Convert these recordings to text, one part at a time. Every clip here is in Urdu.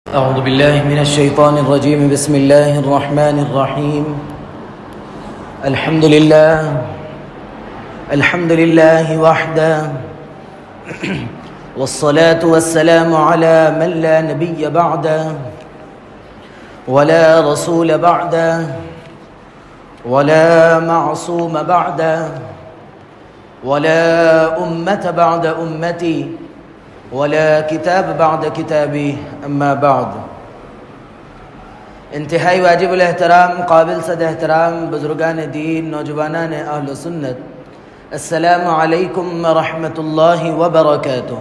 أعوذ بالله من الشيطان الرجيم. بسم الله الرحمن الرحيم. الحمد لله وحده، والصلاة والسلام على من لا نبي بعده ولا رسول بعده ولا معصوم بعده ولا أمة بعد أمتي ولا کتاب بعد کتابی اما بعد. انتہائی واجب الاحترام، قابل صد احترام بزرگان دین، نوجوانان اہل سنت، السلام علیکم ورحمۃ اللہ وبرکاتہ.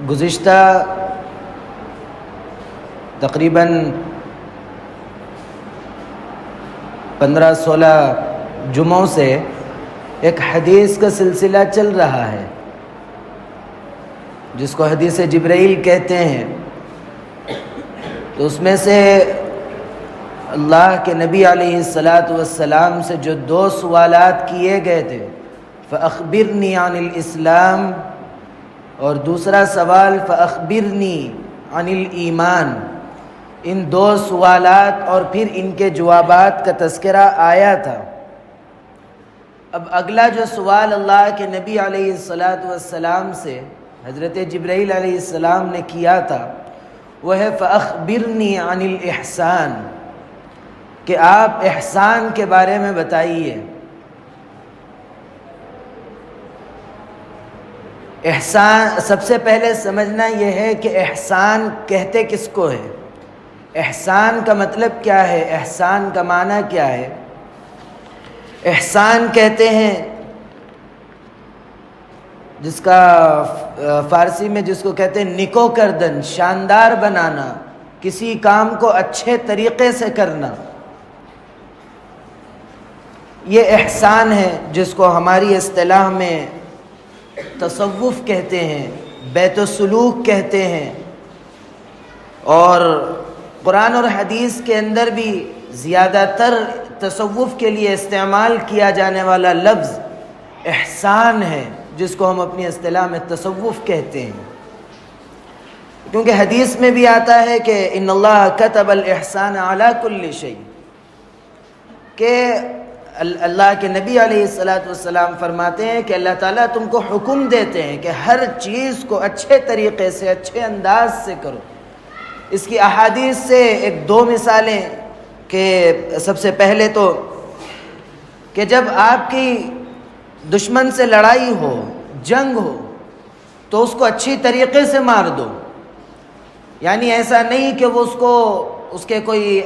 گزشتہ تقریباً 15-16 جمعوں سے ایک حدیث کا سلسلہ چل رہا ہے جس کو حدیث جبرائیل کہتے ہیں. تو اس میں سے اللہ کے نبی علیہ السلام سے جو 2 سوالات کیے گئے تھے، فَأَخْبِرْنِي عَنِ الْإِسْلَامِ، اور دوسرا سوال فَأَخْبِرْنِي عَنِ الْإِيمَانِ، ان 2 سوالات اور پھر ان کے جوابات کا تذکرہ آیا تھا. اب اگلا جو سوال اللہ کے نبی علیہ السلام سے حضرت جبرائیل علیہ السلام نے کیا تھا وہ ہے فَأَخْبِرْنِي عَنِ الْإِحْسَانِ، کہ آپ احسان کے بارے میں بتائیے. احسان سب سے پہلے سمجھنا یہ ہے کہ احسان کہتے کس کو ہے، احسان کا مطلب کیا ہے، احسان کا معنی کیا ہے. احسان کہتے ہیں جس کا فارسی میں جس کو کہتے ہیں نکو کردن، شاندار بنانا، کسی کام کو اچھے طریقے سے کرنا، یہ احسان ہے جس کو ہماری اصطلاح میں تصوف کہتے ہیں، بیت السلوک کہتے ہیں. اور قرآن اور حدیث کے اندر بھی زیادہ تر تصوف کے لیے استعمال کیا جانے والا لفظ احسان ہے جس کو ہم اپنی اصطلاح میں تصوف کہتے ہیں. کیونکہ حدیث میں بھی آتا ہے کہ ان اللہ کتب الاحسان علی کل شیء، کہ اللہ کے نبی علیہ السلام فرماتے ہیں کہ اللہ تعالیٰ تم کو حکم دیتے ہیں کہ ہر چیز کو اچھے طریقے سے، اچھے انداز سے کرو. اس کی احادیث سے 1-2 مثالیں کہ سب سے پہلے تو کہ جب آپ کی دشمن سے لڑائی ہو، جنگ ہو، تو اس کو اچھی طریقے سے مار دو. یعنی ایسا نہیں کہ وہ اس کے کوئی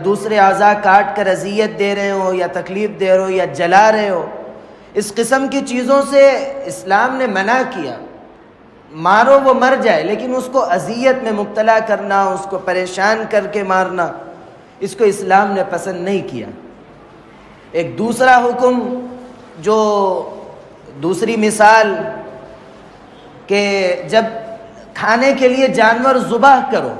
دوسرے اعضاء کاٹ کر اذیت دے رہے ہو یا تکلیف دے رہے ہو یا جلا رہے ہو. اس قسم کی چیزوں سے اسلام نے منع کیا. مارو وہ مر جائے، لیکن اس کو اذیت میں مبتلا کرنا، اس کو پریشان کر کے مارنا، اس کو اسلام نے پسند نہیں کیا. ایک دوسرا حکم، جو دوسری مثال، کہ جب کھانے کے لیے جانور ذبح کرو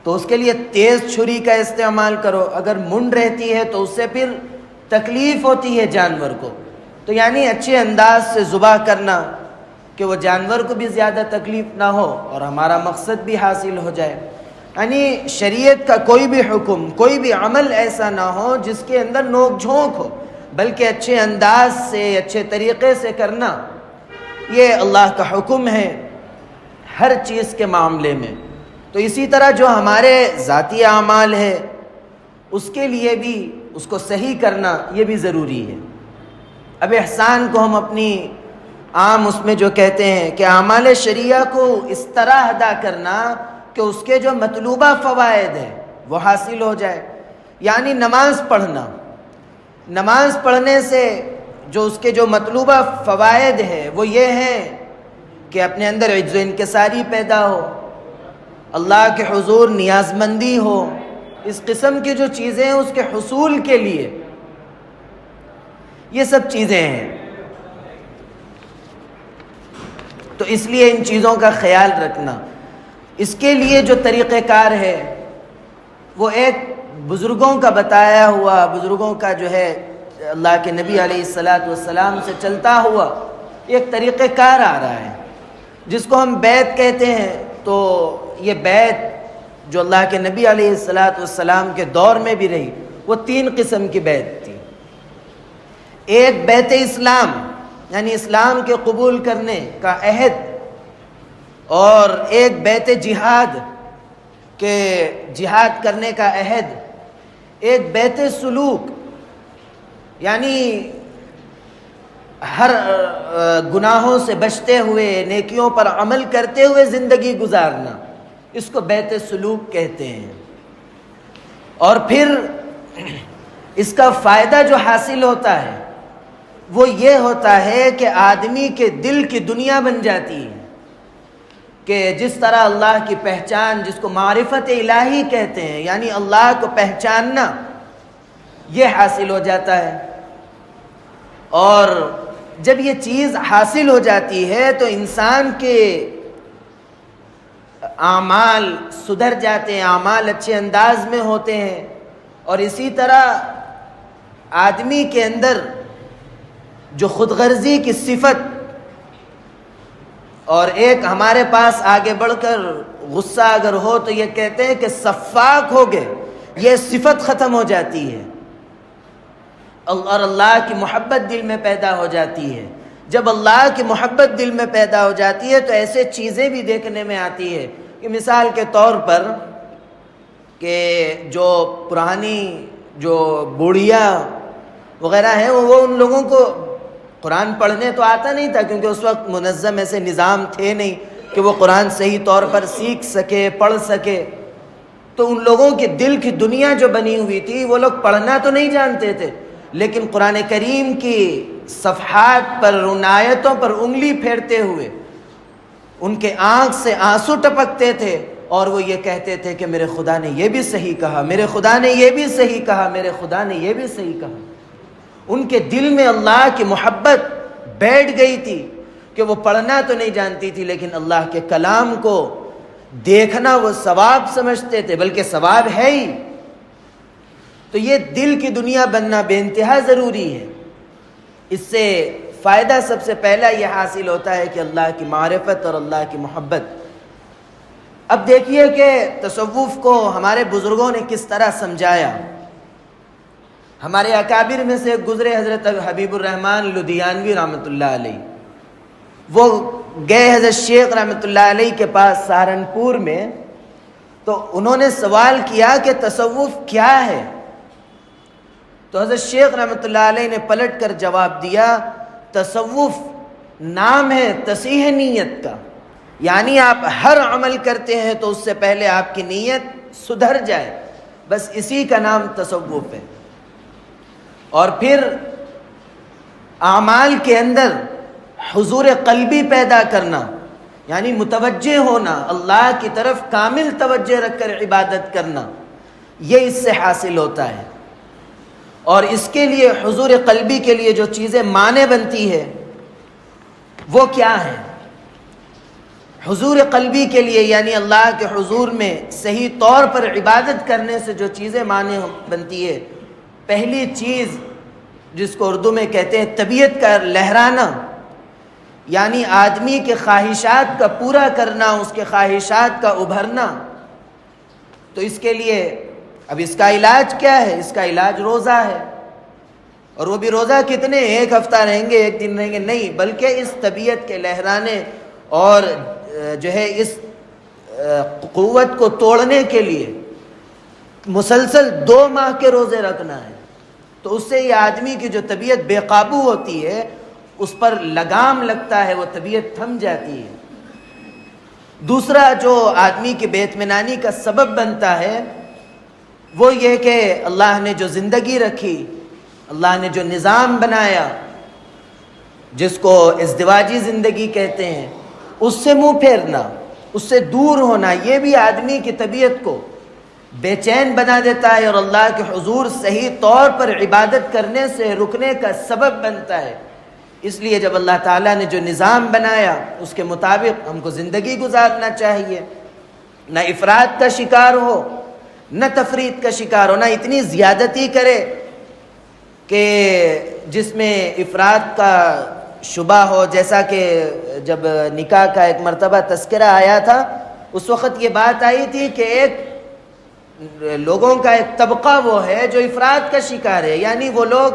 تو اس کے لیے تیز چھری کا استعمال کرو. اگر منڈ رہتی ہے تو اس سے پھر تکلیف ہوتی ہے جانور کو، تو یعنی اچھے انداز سے ذبح کرنا کہ وہ جانور کو بھی زیادہ تکلیف نہ ہو اور ہمارا مقصد بھی حاصل ہو جائے. یعنی شریعت کا کوئی بھی حکم، کوئی بھی عمل ایسا نہ ہو جس کے اندر نوک جھونک ہو، بلکہ اچھے انداز سے، اچھے طریقے سے کرنا، یہ اللہ کا حکم ہے ہر چیز کے معاملے میں. تو اسی طرح جو ہمارے ذاتی اعمال ہے اس کے لیے بھی اس کو صحیح کرنا یہ بھی ضروری ہے. اب احسان کو ہم اپنی عام اس میں جو کہتے ہیں کہ اعمال شریعہ کو اس طرح ادا کرنا کہ اس کے جو مطلوبہ فوائد ہیں وہ حاصل ہو جائے. یعنی نماز پڑھنا، نماز پڑھنے سے جو اس کے جو مطلوبہ فوائد ہیں وہ یہ ہیں کہ اپنے اندر عجز و انکساری پیدا ہو، اللہ کے حضور نیاز مندی ہو. اس قسم کی جو چیزیں ہیں اس کے حصول کے لیے یہ سب چیزیں ہیں. تو اس لیے ان چیزوں کا خیال رکھنا. اس کے لیے جو طریقہ کار ہے وہ ایک بزرگوں کا بتایا ہوا، بزرگوں کا جو ہے اللہ کے نبی علیہ السلام سے چلتا ہوا ایک طریقہ کار آ رہا ہے. جس کو ہم بیعت کہتے ہیں، تو یہ بیعت جو اللہ کے نبی علیہ السلام کے دور میں بھی رہی، وہ 3 قسم کی بیعت تھی۔ ایک بیعت اسلام، یعنی اسلام کے قبول کرنے کا عہد، اور ایک بیعت جہاد کہ جہاد کرنے کا عہد، ایک بیعت سلوک یعنی ہر گناہوں سے بچتے ہوئے نیکیوں پر عمل کرتے ہوئے زندگی گزارنا، اس کو بیعت سلوک کہتے ہیں۔ اور پھر اس کا فائدہ جو حاصل ہوتا ہے وہ یہ ہوتا ہے کہ آدمی کے دل کی دنیا بن جاتی ہے، کہ جس طرح اللہ کی پہچان، جس کو معرفت الہی کہتے ہیں، یعنی اللہ کو پہچاننا، یہ حاصل ہو جاتا ہے۔ اور جب یہ چیز حاصل ہو جاتی ہے تو انسان کے اعمال سدھر جاتے ہیں، اعمال اچھے انداز میں ہوتے ہیں، اور اسی طرح آدمی کے اندر جو خود غرضی کی صفت، اور ایک ہمارے پاس آگے بڑھ کر غصہ اگر ہو تو یہ کہتے ہیں کہ صفاک ہو گئے، یہ صفت ختم ہو جاتی ہے، اور اللہ کی محبت دل میں پیدا ہو جاتی ہے۔ جب اللہ کی محبت دل میں پیدا ہو جاتی ہے تو ایسے چیزیں بھی دیکھنے میں آتی ہے کہ مثال کے طور پر کہ جو پرانی جو بوڑھیا وغیرہ ہیں وہ ان لوگوں کو قرآن پڑھنے تو آتا نہیں تھا، کیونکہ اس وقت منظم ایسے نظام تھے نہیں کہ وہ قرآن صحیح طور پر سیکھ سکے، پڑھ سکے، تو ان لوگوں کے دل کی دنیا جو بنی ہوئی تھی، وہ لوگ پڑھنا تو نہیں جانتے تھے، لیکن قرآن کریم کی صفحات پر، ان آیتوں پر انگلی پھیرتے ہوئے ان کے آنکھ سے آنسو ٹپکتے تھے، اور وہ یہ کہتے تھے کہ میرے خدا نے یہ بھی صحیح کہا، میرے خدا نے یہ بھی صحیح کہا، میرے خدا نے یہ بھی صحیح کہا۔ ان کے دل میں اللہ کی محبت بیٹھ گئی تھی کہ وہ پڑھنا تو نہیں جانتی تھی، لیکن اللہ کے کلام کو دیکھنا وہ ثواب سمجھتے تھے، بلکہ ثواب ہے ہی۔ تو یہ دل کی دنیا بننا بے انتہا ضروری ہے۔ اس سے فائدہ سب سے پہلا یہ حاصل ہوتا ہے کہ اللہ کی معرفت اور اللہ کی محبت۔ اب دیکھیے کہ تصوف کو ہمارے بزرگوں نے کس طرح سمجھایا۔ ہمارے اکابر میں سے گزرے حضرت حبیب الرحمن لدھیانوی رحمۃ اللہ علیہ، وہ گئے حضرت شیخ رحمۃ اللہ علیہ کے پاس سہارنپور میں، تو انہوں نے سوال کیا کہ تصوف کیا ہے؟ تو حضرت شیخ رحمۃ اللہ علیہ نے پلٹ کر جواب دیا، تصوف نام ہے تصحیح نیت کا، یعنی آپ ہر عمل کرتے ہیں تو اس سے پہلے آپ کی نیت سدھر جائے، بس اسی کا نام تصوف ہے۔ اور پھر اعمال کے اندر حضور قلبی پیدا کرنا، یعنی متوجہ ہونا، اللہ کی طرف کامل توجہ رکھ کر عبادت کرنا، یہ اس سے حاصل ہوتا ہے۔ اور اس کے لیے حضور قلبی کے لیے جو چیزیں مانع بنتی ہے وہ کیا ہیں؟ حضور قلبی کے لیے یعنی اللہ کے حضور میں صحیح طور پر عبادت کرنے سے جو چیزیں مانع بنتی ہے، پہلی چیز جس کو اردو میں کہتے ہیں طبیعت کا لہرانا، یعنی آدمی کے خواہشات کا پورا کرنا، اس کے خواہشات کا ابھرنا۔ تو اس کے لیے اب اس کا علاج کیا ہے؟ اس کا علاج روزہ ہے، اور وہ بھی روزہ کتنے، ایک ہفتہ رہیں گے، ایک دن رہیں گے، نہیں، بلکہ اس طبیعت کے لہرانے اور جو ہے اس قوت کو توڑنے کے لیے مسلسل 2 ماہ کے روزے رکھنا ہے۔ تو اس سے یہ آدمی کی جو طبیعت بے قابو ہوتی ہے، اس پر لگام لگتا ہے، وہ طبیعت تھم جاتی ہے۔ دوسرا جو آدمی کی بے اطمینانی کا سبب بنتا ہے وہ یہ کہ اللہ نے جو زندگی رکھی، اللہ نے جو نظام بنایا، جس کو ازدواجی زندگی کہتے ہیں، اس سے منہ پھیرنا، اس سے دور ہونا، یہ بھی آدمی کی طبیعت کو بے چین بنا دیتا ہے، اور اللہ کے حضور صحیح طور پر عبادت کرنے سے رکنے کا سبب بنتا ہے۔ اس لیے جب اللہ تعالیٰ نے جو نظام بنایا اس کے مطابق ہم کو زندگی گزارنا چاہیے، نہ افراط کا شکار ہو، نہ تفریط کا شکار ہو، نہ اتنی زیادتی کرے کہ جس میں افراط کا شبہ ہو. جیسا کہ جب نکاح کا ایک مرتبہ تذکرہ آیا تھا اس وقت یہ بات آئی تھی کہ ایک لوگوں کا ایک طبقہ وہ ہے جو افراد کا شکار ہے، یعنی وہ لوگ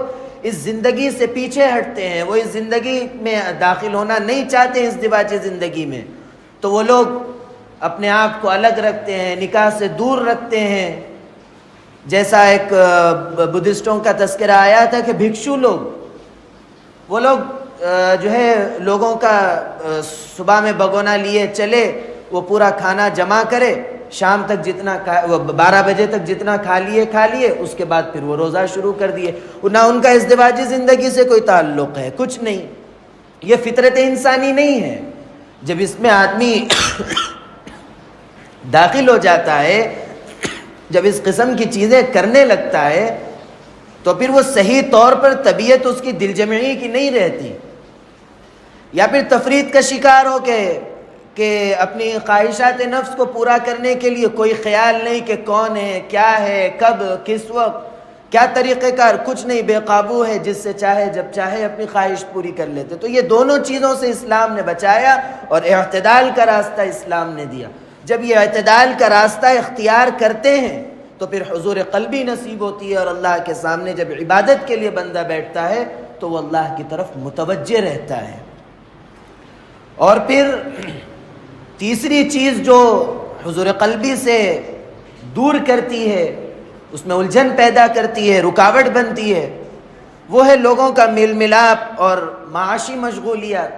اس زندگی سے پیچھے ہٹتے ہیں، وہ اس زندگی میں داخل ہونا نہیں چاہتے ہیں، ازدواجی زندگی میں. تو وہ لوگ اپنے آپ کو الگ رکھتے ہیں، نکاح سے دور رکھتے ہیں. جیسا ایک بدھسٹوں کا تذکرہ آیا تھا کہ بھکشو لوگ، وہ لوگ جو ہے لوگوں کا صبح میں بگونا لیے چلے، وہ پورا کھانا جمع کرے، شام تک جتنا 12 بجے تک جتنا کھا لیے، اس کے بعد پھر وہ روزہ شروع کر دیے. نہ ان کا ازدواجی زندگی سے کوئی تعلق ہے، کچھ نہیں. یہ فطرت انسانی نہیں ہے. جب اس میں آدمی داخل ہو جاتا ہے، جب اس قسم کی چیزیں کرنے لگتا ہے تو پھر وہ صحیح طور پر طبیعت اس کی دل جمعی کی نہیں رہتی، یا پھر تفرید کا شکار ہو کہ اپنی خواہشات نفس کو پورا کرنے کے لیے کوئی خیال نہیں کہ کون ہے، کیا ہے، کب، کس وقت، کیا طریقہ کار، کچھ نہیں، بے قابو ہے، جس سے چاہے جب چاہے اپنی خواہش پوری کر لیتے. تو یہ دونوں چیزوں سے اسلام نے بچایا اور اعتدال کا راستہ اسلام نے دیا. جب یہ اعتدال کا راستہ اختیار کرتے ہیں تو پھر حضور قلبی نصیب ہوتی ہے، اور اللہ کے سامنے جب عبادت کے لیے بندہ بیٹھتا ہے تو وہ اللہ کی طرف متوجہ رہتا ہے. اور پھر تیسری چیز جو حضور قلبی سے دور کرتی ہے، اس میں الجھن پیدا کرتی ہے، رکاوٹ بنتی ہے، وہ ہے لوگوں کا میل ملاپ اور معاشی مشغولیات.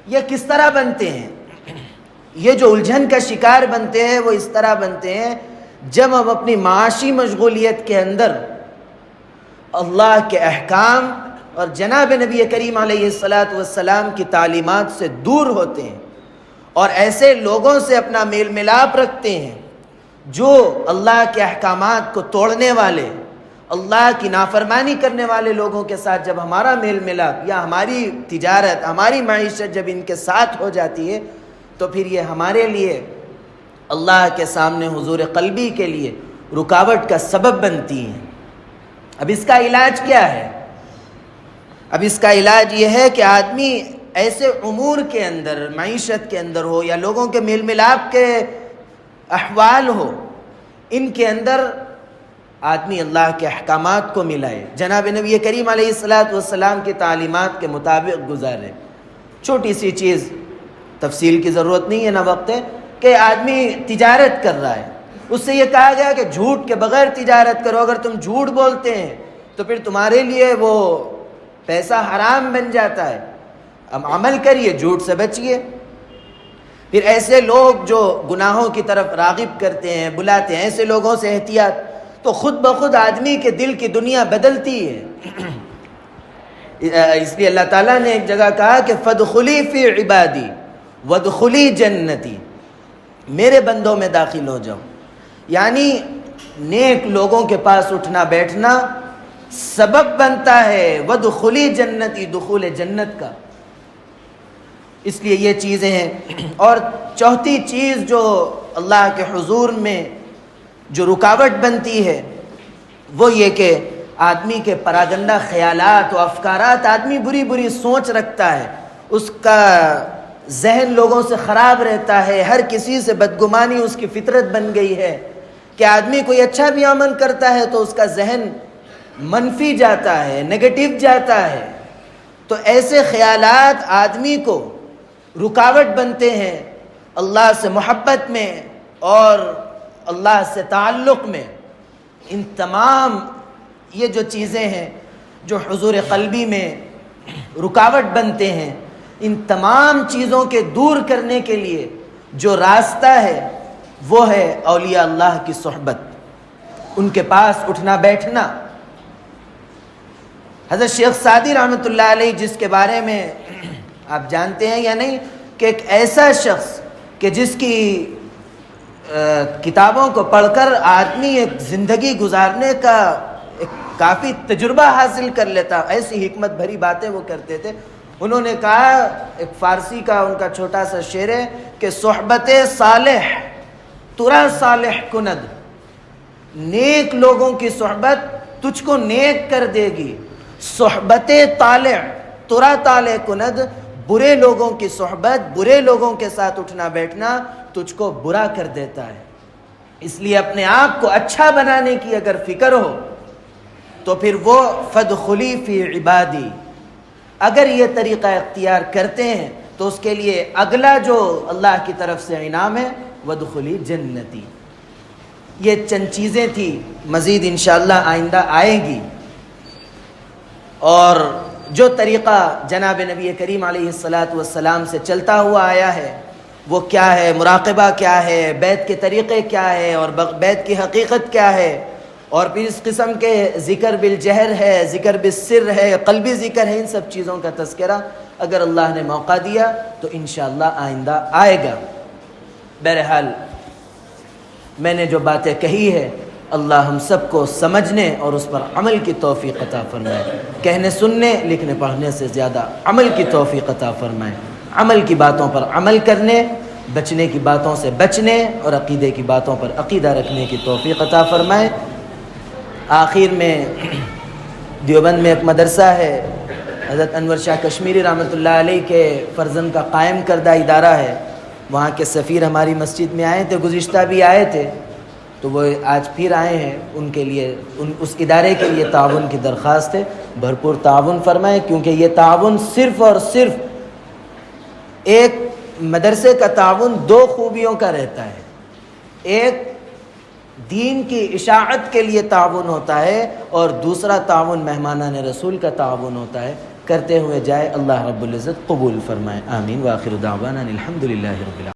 یہ کس طرح بنتے ہیں؟ یہ جو الجھن کا شکار بنتے ہیں وہ اس طرح بنتے ہیں جب ہم اپنی معاشی مشغولیت کے اندر اللہ کے احکام اور جناب نبی کریم علیہ السلام کی تعلیمات سے دور ہوتے ہیں اور ایسے لوگوں سے اپنا میل ملاپ رکھتے ہیں جو اللہ کے احکامات کو توڑنے والے، اللہ کی نافرمانی کرنے والے لوگوں کے ساتھ جب ہمارا میل ملاپ یا ہماری تجارت، ہماری معیشت جب ان کے ساتھ ہو جاتی ہے تو پھر یہ ہمارے لیے اللہ کے سامنے حضور قلبی کے لیے رکاوٹ کا سبب بنتی ہیں. اب اس کا علاج کیا ہے؟ اب اس کا علاج یہ ہے کہ آدمی ایسے امور کے اندر، معیشت کے اندر ہو یا لوگوں کے میل ملاپ کے احوال ہو، ان کے اندر آدمی اللہ کے احکامات کو ملائے، جناب نبی کریم علیہ السلام کی تعلیمات کے مطابق گزارے. چھوٹی سی چیز، تفصیل کی ضرورت نہیں ہے، نہ وقت ہے، کہ آدمی تجارت کر رہا ہے، اس سے یہ کہا گیا کہ جھوٹ کے بغیر تجارت کرو. اگر تم جھوٹ بولتے ہیں تو پھر تمہارے لیے وہ پیسہ حرام بن جاتا ہے. اب عمل کریے، جھوٹ سے بچیے. پھر ایسے لوگ جو گناہوں کی طرف راغب کرتے ہیں، بلاتے ہیں، ایسے لوگوں سے احتیاط. تو خود بخود آدمی کے دل کی دنیا بدلتی ہے. اس لیے اللہ تعالیٰ نے ایک جگہ کہا کہ فَادْخُلِي فِي عِبَادِي وَادْخُلِي جَنَّتِي، میرے بندوں میں داخل ہو جاؤ. یعنی نیک لوگوں کے پاس اٹھنا بیٹھنا سبب بنتا ہے وَادْخُلِي جَنَّتِي، دخول جنت کا. اس لیے یہ چیزیں ہیں. اور چوتھی چیز جو اللہ کے حضور میں جو رکاوٹ بنتی ہے وہ یہ کہ آدمی کے پراگندہ خیالات و افکارات، آدمی بری بری سوچ رکھتا ہے، اس کا ذہن لوگوں سے خراب رہتا ہے، ہر کسی سے بدگمانی اس کی فطرت بن گئی ہے کہ آدمی کوئی اچھا بھی عمل کرتا ہے تو اس کا ذہن منفی جاتا ہے، نگیٹو جاتا ہے. تو ایسے خیالات آدمی کو رکاوٹ بنتے ہیں اللہ سے محبت میں اور اللہ سے تعلق میں. ان تمام یہ جو چیزیں ہیں جو حضور قلبی میں رکاوٹ بنتے ہیں، ان تمام چیزوں کے دور کرنے کے لیے جو راستہ ہے وہ ہے اولیاء اللہ کی صحبت، ان کے پاس اٹھنا بیٹھنا. حضرت شیخ سعدی رحمۃ اللہ علیہ، جس کے بارے میں آپ جانتے ہیں یا نہیں، کہ ایک ایسا شخص کہ جس کی کتابوں کو پڑھ کر آدمی ایک زندگی گزارنے کا ایک کافی تجربہ حاصل کر لیتا، ایسی حکمت بھری باتیں وہ کرتے تھے. انہوں نے کہا، ایک فارسی کا ان کا چھوٹا سا شعر ہے کہ صحبت صالح ترا صالح کند، نیک لوگوں کی صحبت تجھ کو نیک کر دے گی. صحبت طالع تراتال کند، برے لوگوں کی صحبت، برے لوگوں کے ساتھ اٹھنا بیٹھنا تجھ کو برا کر دیتا ہے۔ اس لیے اپنے آپ کو اچھا بنانے کی اگر فکر ہو تو پھر وہ فادخلی فی عبادی، اگر یہ طریقہ اختیار کرتے ہیں تو اس کے لیے اگلا جو اللہ کی طرف سے انعام ہے وادخلی جنتی۔ یہ چند چیزیں تھی، مزید انشاءاللہ آئندہ آئے گی۔ اور جو طریقہ جناب نبی کریم علیہ الصلاۃ سے چلتا ہوا آیا ہے وہ کیا ہے، مراقبہ کیا ہے، بیت کے طریقے کیا ہے، اور بیت کی حقیقت کیا ہے، اور پھر اس قسم کے ذکر بالجہر ہے، ذکر بالسر ہے، قلبی ذکر ہے، ان سب چیزوں کا تذکرہ اگر اللہ نے موقع دیا تو انشاءاللہ آئندہ آئے گا۔ بہرحال میں نے جو باتیں کہی ہے اللہ ہم سب کو سمجھنے اور اس پر عمل کی توفیق عطا فرمائے، کہنے سننے لکھنے پڑھنے سے زیادہ عمل کی توفیق عطا فرمائے، عمل کی باتوں پر عمل کرنے، بچنے کی باتوں سے بچنے اور عقیدے کی باتوں پر عقیدہ رکھنے کی توفیق عطا فرمائے۔ آخر میں دیوبند میں ایک مدرسہ ہے، حضرت انور شاہ کشمیری رحمۃ اللہ علیہ کے فرزند کا قائم کردہ ادارہ ہے، وہاں کے سفیر ہماری مسجد میں آئے تھے، گزشتہ بھی آئے تھے، تو وہ آج پھر آئے ہیں، ان کے لیے اس ادارے کے لیے تعاون کی درخواست ہے، بھرپور تعاون فرمائیں، کیونکہ یہ تعاون صرف اور صرف ایک مدرسے کا تعاون دو خوبیوں کا رہتا ہے، ایک دین کی اشاعت کے لیے تعاون ہوتا ہے اور دوسرا تعاون مہمانان رسول کا تعاون ہوتا ہے۔ کرتے ہوئے جائے، اللہ رب العزت قبول فرمائے، آمین۔ وآخر دعوانا الحمدللہ رب العالمین۔